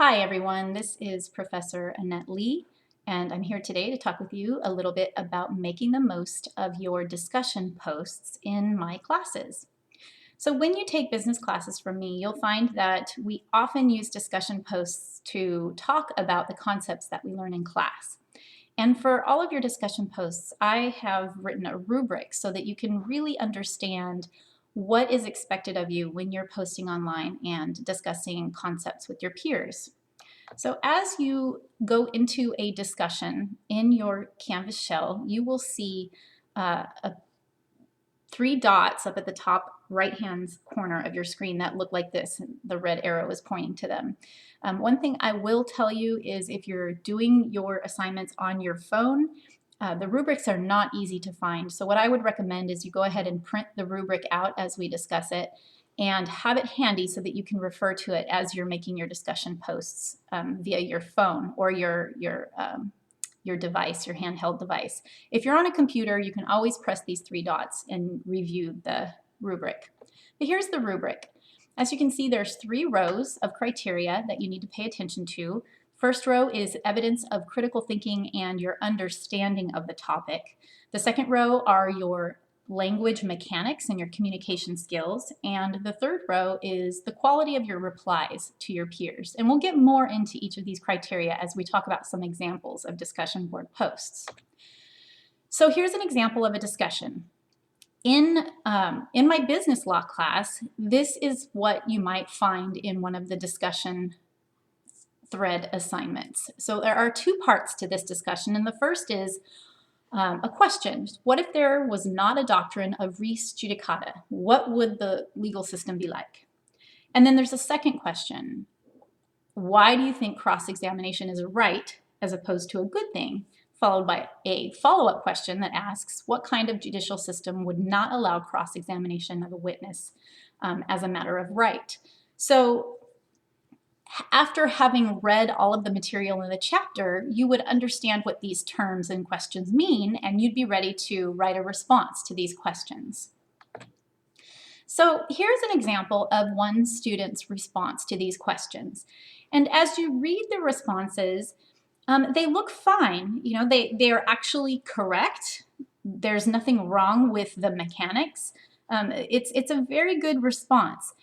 Hi everyone, this is Professor Annette Lee, and I'm here today to talk with you a little bit about making the most of your discussion posts in my classes. So when you take business classes from me, you'll find that we often use discussion posts to talk about the concepts that we learn in class. And for all of your discussion posts, I have written a rubric so that you can really understand what is expected of you when you're posting online and discussing concepts with your peers. So as you go into a discussion in your Canvas shell, you will see three dots up at the top right-hand corner of your screen that look like this. The red arrow is pointing to them. One thing I will tell you is if you're doing your assignments on your phone, the rubrics are not easy to find. So what I would recommend is you go ahead and print the rubric out as we discuss it and have it handy so that you can refer to it as you're making your discussion posts via your phone or your device, your handheld device. If you're on a computer, you can always press these three dots and review the rubric. But here's the rubric. As you can see, there's 3 rows of criteria that you need to pay attention to. First row is evidence of critical thinking and your understanding of the topic. The second row are your language mechanics and your communication skills. And the third row is the quality of your replies to your peers. And we'll get more into each of these criteria as we talk about some examples of discussion board posts. So here's an example of a discussion. In my business law class, this is what you might find in one of the discussion thread assignments. So there are 2 parts to this discussion, and the first is a question. What if there was not a doctrine of res judicata? What would the legal system be like? And then there's a second question. Why do you think cross-examination is a right as opposed to a good thing? Followed by a follow-up question that asks, what kind of judicial system would not allow cross-examination of a witness as a matter of right? So after having read all of the material in the chapter, you would understand what these terms and questions mean, and you'd be ready to write a response to these questions. So here's an example of one student's response to these questions. And as you read the responses, they look fine. You know, they are actually correct. There's nothing wrong with the mechanics. It's a very good response.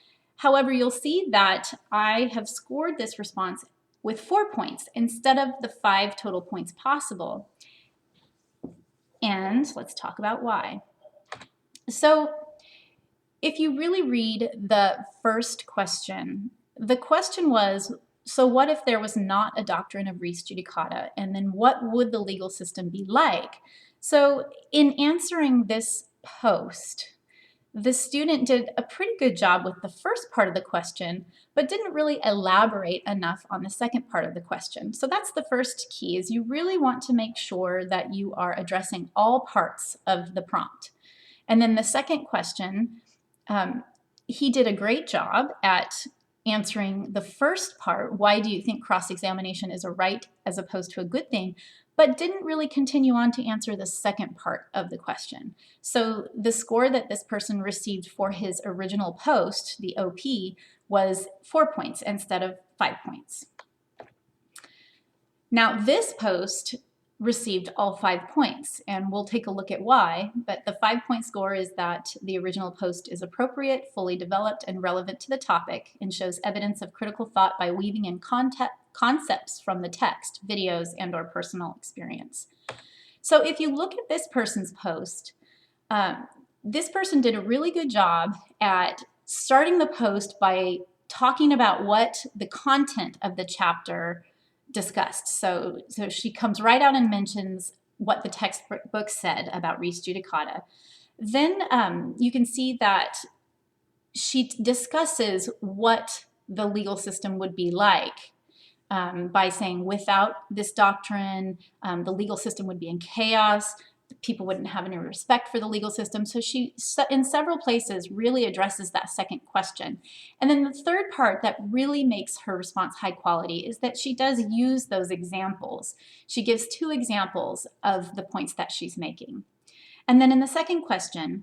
However, you'll see that I have scored this response with 4 points instead of the 5 total points possible. And let's talk about why. So if you really read the first question, the question was, so what if there was not a doctrine of res judicata? And then what would the legal system be like? So in answering this post, the student did a pretty good job with the first part of the question, but didn't really elaborate enough on the second part of the question. So that's the first key, is you really want to make sure that you are addressing all parts of the prompt. And then the second question, he did a great job at answering the first part, why do you think cross-examination is a right as opposed to a good thing, but didn't really continue on to answer the second part of the question. So the score that this person received for his original post, the OP, was 4 points instead of 5 points. Now this post received all 5 points, and we'll take a look at why, but the 5-point score is that the original post is appropriate, fully developed, and relevant to the topic, and shows evidence of critical thought by weaving in concepts from the text, videos, and/or personal experience. So if you look at this person's post, this person did a really good job at starting the post by talking about what the content of the chapter discussed. So she comes right out and mentions what the textbook said about res judicata. Then you can see that she discusses what the legal system would be like by saying without this doctrine, the legal system would be in chaos. People wouldn't have any respect for the legal system. So she, in several places, really addresses that second question. And then the third part that really makes her response high quality is that she does use those examples. She gives 2 examples of the points that she's making. And then in the second question,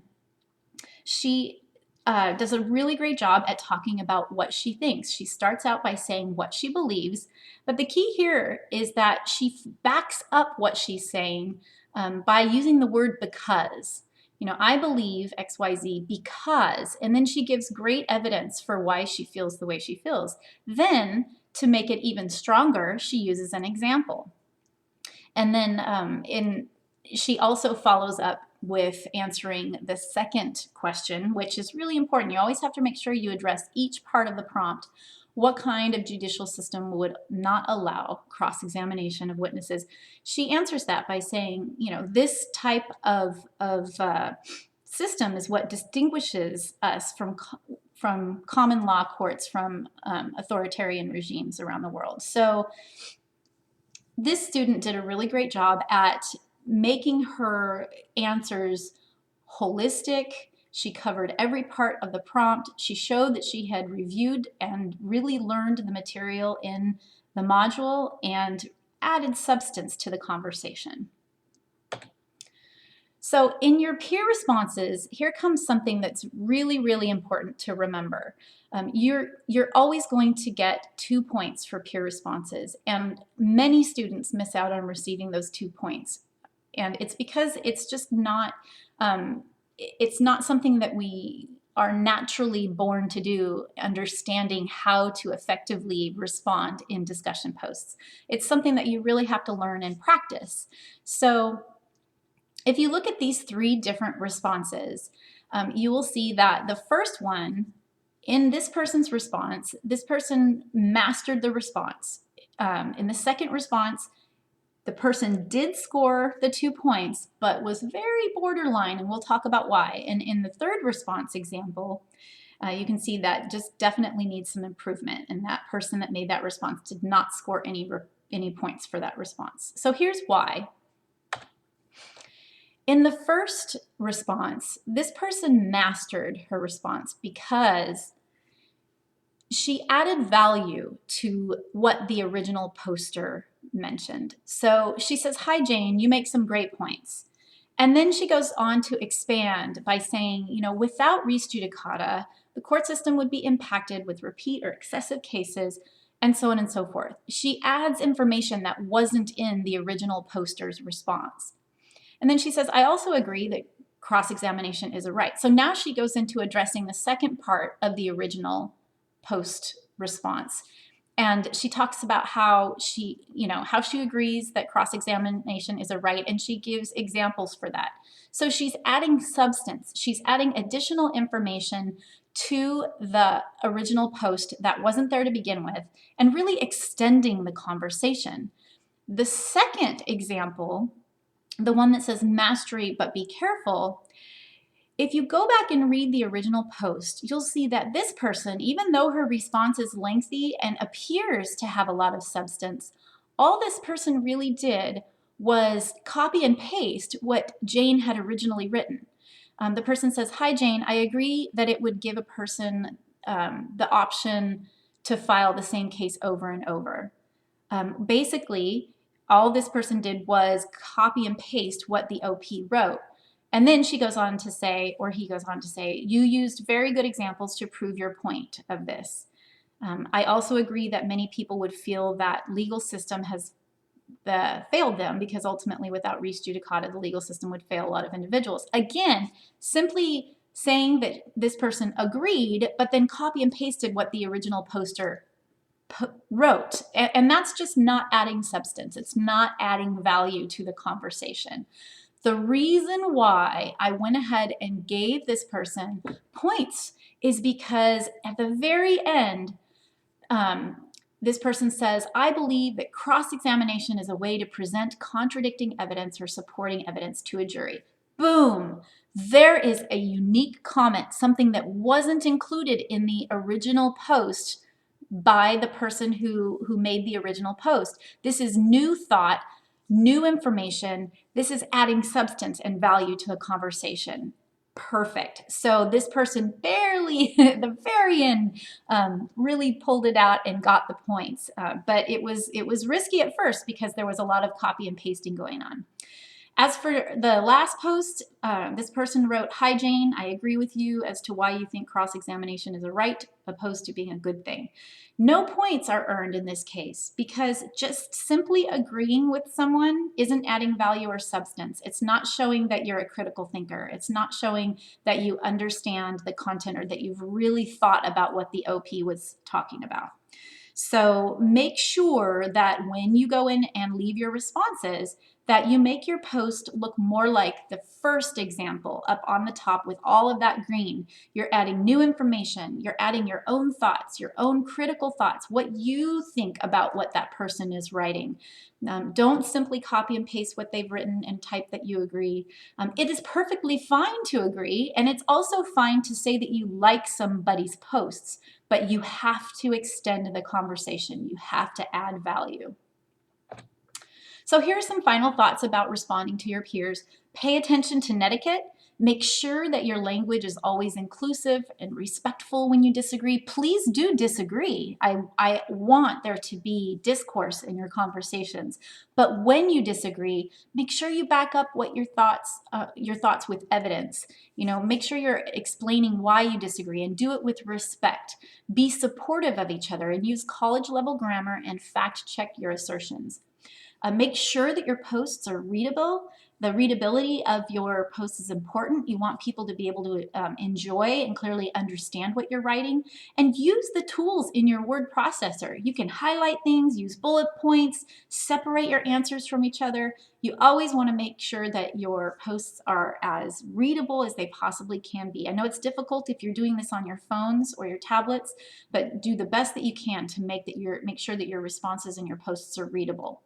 she does a really great job at talking about what she thinks. She starts out by saying what she believes, but the key here is that she backs up what she's saying by using the word because. You know, I believe XYZ because, and then she gives great evidence for why she feels the way she feels. Then, to make it even stronger, she uses an example. And then she also follows up with answering the second question, which is really important. You always have to make sure you address each part of the prompt. What kind of judicial system would not allow cross-examination of witnesses? She answers that by saying, you know, this type of system is what distinguishes us from common law courts, from authoritarian regimes around the world. So this student did a really great job at making her answers holistic. She covered every part of the prompt. She showed that she had reviewed and really learned the material in the module and added substance to the conversation. So in your peer responses, here comes something that's really, really important to remember. You're always going to get 2 points for peer responses, and many students miss out on receiving those 2 points. And it's because it's just not, it's not something that we are naturally born to do, understanding how to effectively respond in discussion posts. It's something that you really have to learn and practice. So if you look at these 3 different responses, you will see that the first one, in this person's response, this person mastered the response. In the second response, the person did score the 2 points, but was very borderline, and we'll talk about why. And in the third response example, you can see that just definitely needs some improvement, and that person that made that response did not score any points for that response. So here's why. In the first response, this person mastered her response because she added value to what the original poster mentioned. So she says, "Hi, Jane, you make some great points." And then she goes on to expand by saying, you know, without res judicata, the court system would be impacted with repeat or excessive cases, and so on and so forth. She adds information that wasn't in the original poster's response. And then she says, "I also agree that cross-examination is a right." So now she goes into addressing the second part of the original post response. And she talks about how she agrees that cross-examination is a right, and she gives examples for that. So she's adding substance. She's adding additional information to the original post that wasn't there to begin with, and really extending the conversation. The second example, the one that says mastery but be careful, if you go back and read the original post, you'll see that this person, even though her response is lengthy and appears to have a lot of substance, all this person really did was copy and paste what Jane had originally written. The person says, "Hi, Jane, I agree that it would give a person the option to file the same case over and over." Basically, all this person did was copy and paste what the OP wrote. And then she goes on to say, or he goes on to say, "You used very good examples to prove your point of this. I also agree that many people would feel that legal system has failed them, because ultimately without res judicata, the legal system would fail a lot of individuals." Again, simply saying that this person agreed, but then copy and pasted what the original poster wrote. And that's just not adding substance. It's not adding value to the conversation. The reason why I went ahead and gave this person points is because at the very end, this person says, "I believe that cross-examination is a way to present contradicting evidence or supporting evidence to a jury." Boom! There is a unique comment, something that wasn't included in the original post by the person who made the original post. This is new thought, new information. This is adding substance and value to the conversation. Perfect. So this person barely, at the very end, really pulled it out and got the points. But it was risky at first because there was a lot of copy and pasting going on. As for the last post, this person wrote, "Hi Jane, I agree with you as to why you think cross-examination is a right opposed to being a good thing." No points are earned in this case because just simply agreeing with someone isn't adding value or substance. It's not showing that you're a critical thinker. It's not showing that you understand the content or that you've really thought about what the OP was talking about. So make sure that when you go in and leave your responses, that you make your post look more like the first example up on the top with all of that green. You're adding new information. You're adding your own thoughts, your own critical thoughts, what you think about what that person is writing. Don't simply copy and paste what they've written and type that you agree. It is perfectly fine to agree, and it's also fine to say that you like somebody's posts, but you have to extend the conversation. You have to add value. So here are some final thoughts about responding to your peers. Pay attention to netiquette. Make sure that your language is always inclusive and respectful when you disagree. Please do disagree. I want there to be discourse in your conversations. But when you disagree, make sure you back up what your thoughts with evidence. You know, make sure you're explaining why you disagree and do it with respect. Be supportive of each other and use college level grammar and fact check your assertions. Make sure that your posts are readable. The readability of your posts is important. You want people to be able to enjoy and clearly understand what you're writing, and use the tools in your word processor. You can highlight things, use bullet points, separate your answers from each other. You always want to make sure that your posts are as readable as they possibly can be. I know it's difficult if you're doing this on your phones or your tablets, but do the best that you can to make sure that your responses and your posts are readable.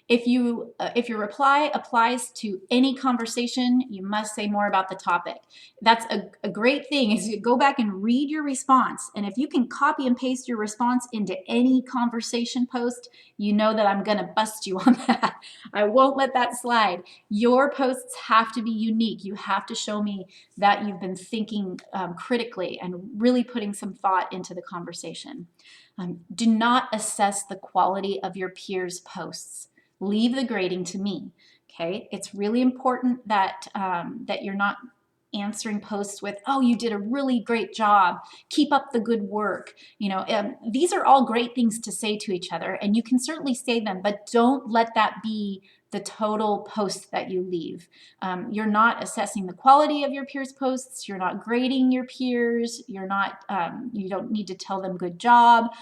If your reply applies to any conversation, you must say more about the topic. That's a great thing is you go back and read your response. And if you can copy and paste your response into any conversation post, you know that I'm gonna bust you on that. I won't let that slide. Your posts have to be unique. You have to show me that you've been thinking critically and really putting some thought into the conversation. Do not assess the quality of your peers' posts. Leave the grading to me. Okay, it's really important that that you're not answering posts with, "Oh, you did a really great job. Keep up the good work." You know, these are all great things to say to each other, and you can certainly say them, but don't let that be the total post that you leave. You're not assessing the quality of your peers' posts. You're not grading your peers. You're not. You don't need to tell them good job.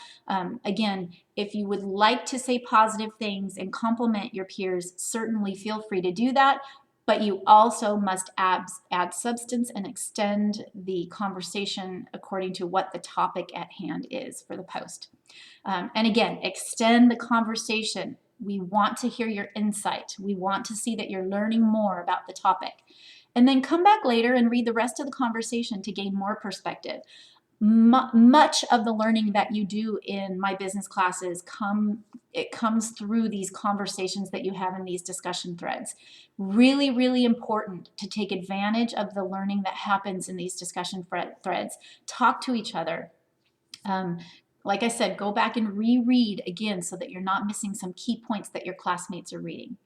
Again, if you would like to say positive things and compliment your peers, certainly feel free to do that. But you also must add substance and extend the conversation according to what the topic at hand is for the post. And again, extend the conversation. We want to hear your insight. We want to see that you're learning more about the topic. And then come back later and read the rest of the conversation to gain more perspective. Much of the learning that you do in my business classes comes through these conversations that you have in these discussion threads. Really, really important to take advantage of the learning that happens in these discussion threads. Talk to each other. Like I said, go back and reread again so that you're not missing some key points that your classmates are reading.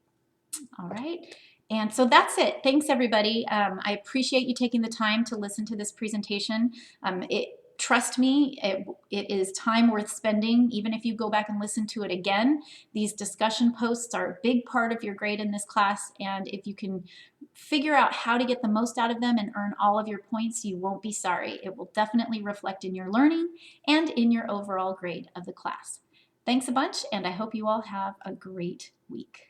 All right. And so that's it. Thanks, everybody. I appreciate you taking the time to listen to this presentation. Trust me, it is time worth spending. Even if you go back and listen to it again, these discussion posts are a big part of your grade in this class. And if you can figure out how to get the most out of them and earn all of your points, you won't be sorry. It will definitely reflect in your learning and in your overall grade of the class. Thanks a bunch, and I hope you all have a great week.